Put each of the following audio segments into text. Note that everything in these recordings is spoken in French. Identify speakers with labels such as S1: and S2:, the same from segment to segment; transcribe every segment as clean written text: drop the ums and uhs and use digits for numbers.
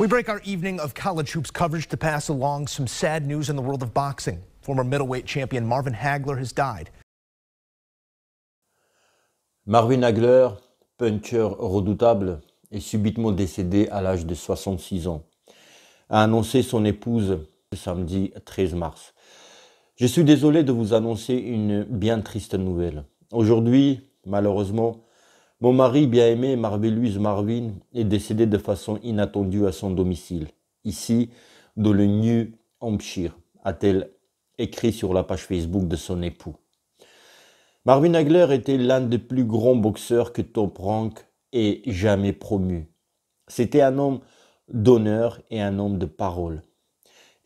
S1: We break our evening of college hoops coverage to pass along some sad news in the world of boxing. Former middleweight champion Marvin Hagler has died.
S2: Marvin Hagler, puncher redoutable, est subitement décédé à l'âge de 66 ans, a annoncé son épouse le samedi 13 mars. Je suis désolé de vous annoncer une bien triste nouvelle. Aujourd'hui, malheureusement, mon mari bien-aimé, Marvelous Marvin, est décédé de façon inattendue à son domicile, ici, dans le New Hampshire, a-t-elle écrit sur la page Facebook de son époux. Marvin Hagler était l'un des plus grands boxeurs que Top Rank ait jamais promu. C'était un homme d'honneur et un homme de parole.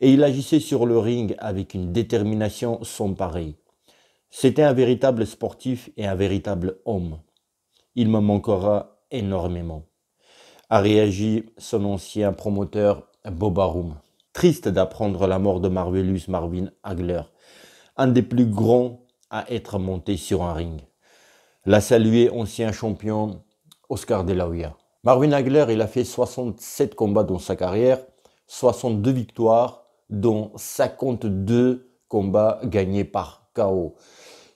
S2: Et il agissait sur le ring avec une détermination sans pareille. C'était un véritable sportif et un véritable homme. Il me manquera énormément, a réagi son ancien promoteur Bob Arum. Triste d'apprendre la mort de Marvelous Marvin Hagler, un des plus grands à être monté sur un ring. L'a salué ancien champion Oscar De La Hoya. Marvin Hagler, il a fait 67 combats dans sa carrière, 62 victoires, dont 52 combats gagnés par KO.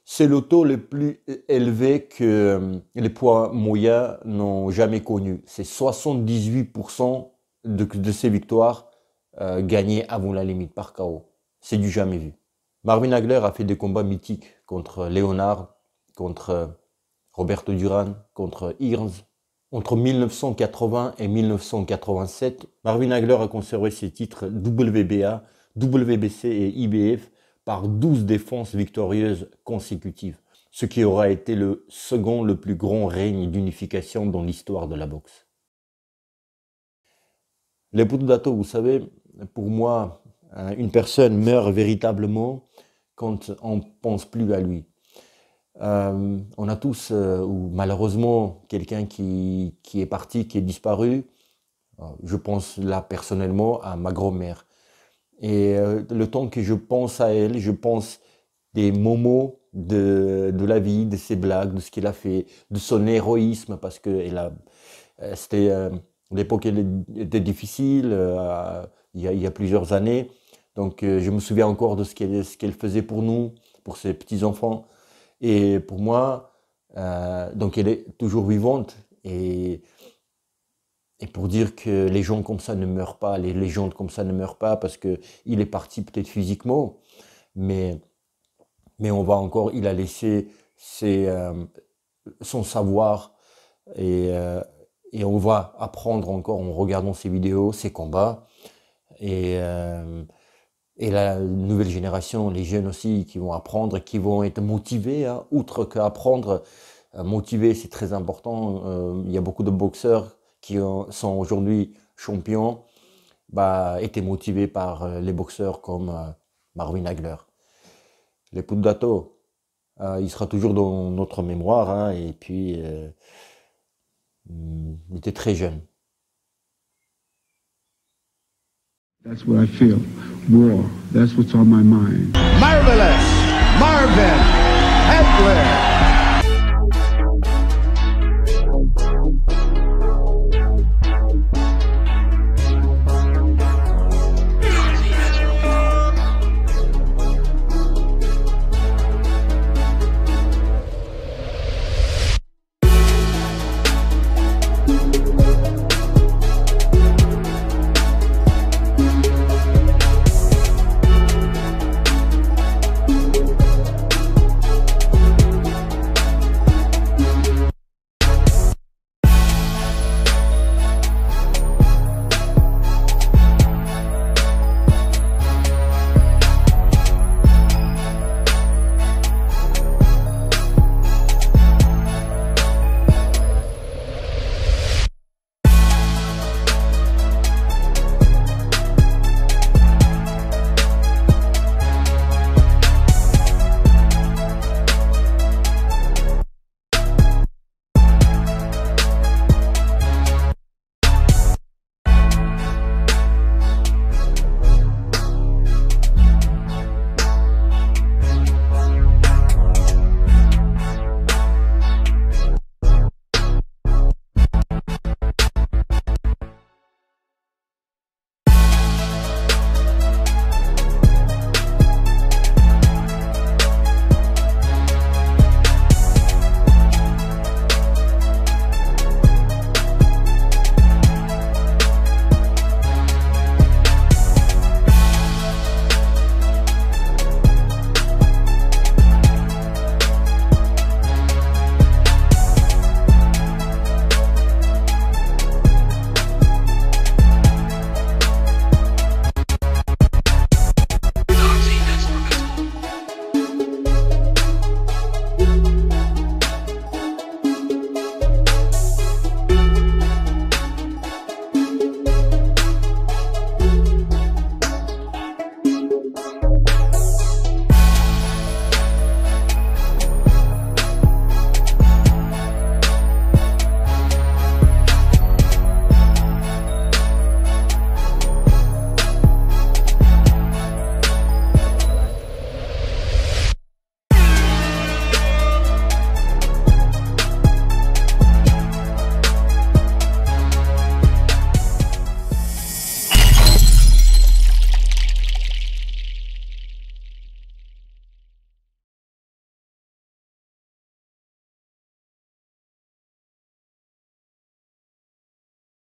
S2: C'est le taux le plus élevé que les poids moyens n'ont jamais connu. C'est 78% de ces victoires gagnées avant la limite par KO. C'est du jamais vu. Marvin Hagler a fait des combats mythiques contre Leonard, contre Roberto Duran, contre Hearns. Entre 1980 et 1987, Marvin Hagler a conservé ses titres WBA, WBC et IBF par 12 défenses victorieuses consécutives, ce qui aura été le second le plus grand règne d'unification dans l'histoire de la boxe. Les Putudato, vous savez, pour moi, une personne meurt véritablement quand on ne pense plus à lui. On a tous, ou malheureusement, quelqu'un qui est parti, qui est disparu. Je pense là personnellement à ma grand-mère. Et le temps que je pense à elle, je pense des moments de la vie, de ses blagues, de ce qu'elle a fait, de son héroïsme, parce que l'époque était difficile, il y a plusieurs années. Donc je me souviens encore de ce qu'elle faisait pour nous, pour ses petits-enfants. Et pour moi, donc elle est toujours vivante. Et pour dire que les gens comme ça ne meurent pas, les légendes comme ça ne meurent pas, parce qu'il est parti peut-être physiquement, mais il a laissé son savoir, et on va apprendre encore en regardant ses vidéos, ses combats, et la nouvelle génération, les jeunes aussi, qui vont apprendre, qui vont être motivés, hein, outre qu'apprendre, motivés, c'est très important. Il y a beaucoup de boxeurs qui sont aujourd'hui champions, étaient motivés par les boxeurs comme Marvin Hagler. Les Putudato, il sera toujours dans notre mémoire, hein, et puis il était très jeune.
S3: That's what I feel. War. That's what's on my mind.
S4: Marvelous Marvin Hagler.